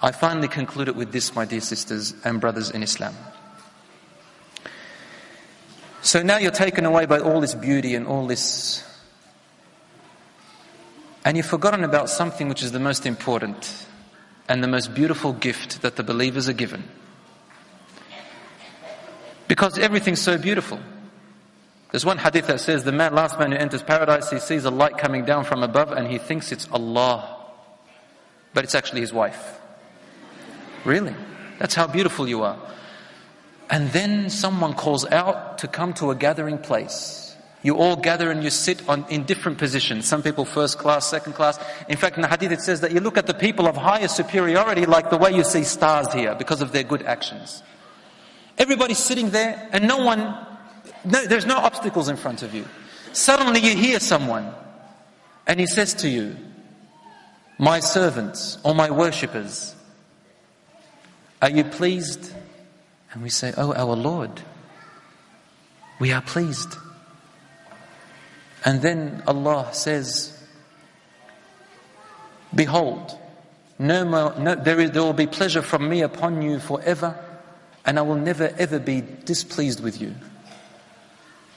I finally concluded with this, my dear sisters and brothers in Islam. So now you're taken away by all this beauty and all this, and you've forgotten about something which is the most important and the most beautiful gift that the believers are given. Because everything's so beautiful. There's one hadith that says the last man who enters paradise, he sees a light coming down from above and he thinks it's Allah, but it's actually his wife. Really? That's how beautiful you are. And then someone calls out to come to a gathering place. You all gather and you sit in different positions. Some people first class, second class. In fact, in the hadith it says that you look at the people of higher superiority like the way you see stars here because of their good actions. Everybody's sitting there and there's no obstacles in front of you. Suddenly you hear someone and he says to you, "My servants or my worshippers, are you pleased?" And we say, "Oh, our Lord, we are pleased." And then Allah says, "Behold, there will be pleasure from me upon you forever, and I will never ever be displeased with you.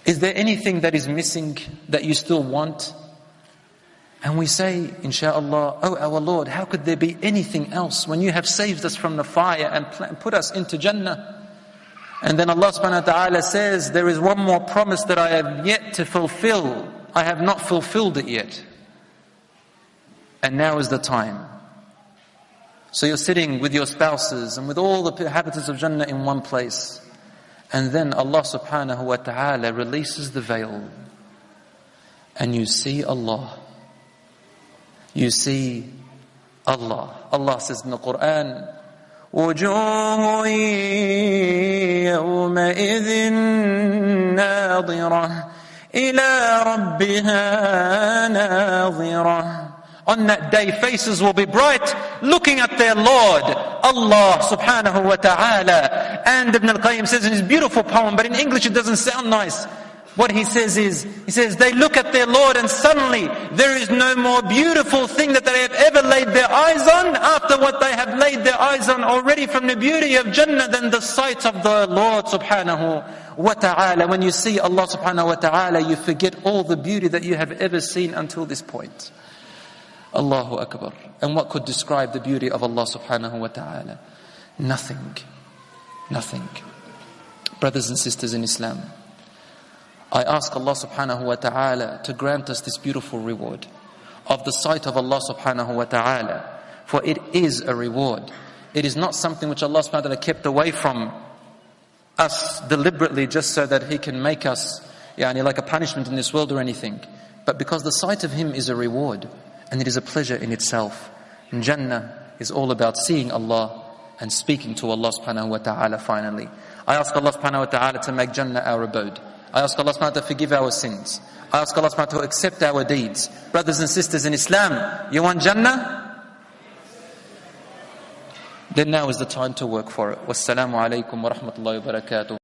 Is there anything that is missing that you still want?" And we say, "Insha'Allah, oh our Lord, how could there be anything else when you have saved us from the fire and put us into Jannah?" And then Allah subhanahu wa ta'ala says, "There is one more promise that I have yet to fulfill. I have not fulfilled it yet. And now is the time." So you're sitting with your spouses and with all the inhabitants of Jannah in one place. And then Allah subhanahu wa ta'ala releases the veil. And you see Allah. You see Allah. Allah says in the Quran, وجوه يومئذ ناظرة إلى ربها ناظرة. On that day, faces will be bright, looking at their Lord, Allah subhanahu wa ta'ala. And Ibn al-Qayyim says in his beautiful poem, but in English it doesn't sound nice. What he says is, they look at their Lord and suddenly there is no more beautiful thing that they have ever laid their eyes on after what they have laid their eyes on already from the beauty of Jannah than the sight of the Lord subhanahu wa ta'ala. When you see Allah subhanahu wa ta'ala, you forget all the beauty that you have ever seen until this point. Allahu Akbar. And what could describe the beauty of Allah subhanahu wa ta'ala? Nothing. Nothing. Brothers and sisters in Islam, I ask Allah subhanahu wa ta'ala to grant us this beautiful reward of the sight of Allah subhanahu wa ta'ala. For it is a reward. It is not something which Allah subhanahu wa ta'ala kept away from us deliberately just so that He can make us like a punishment in this world or anything. But because the sight of Him is a reward and it is a pleasure in itself. And Jannah is all about seeing Allah and speaking to Allah subhanahu wa ta'ala finally. I ask Allah subhanahu wa ta'ala to make Jannah our abode. I ask Allah subhanahu wa ta'ala to forgive our sins. I ask Allah subhanahu wa ta'ala to accept our deeds. Brothers and sisters in Islam, you want Jannah? Then now is the time to work for it. Wassalamu alaikum wa rahmatullahi wa barakatuh.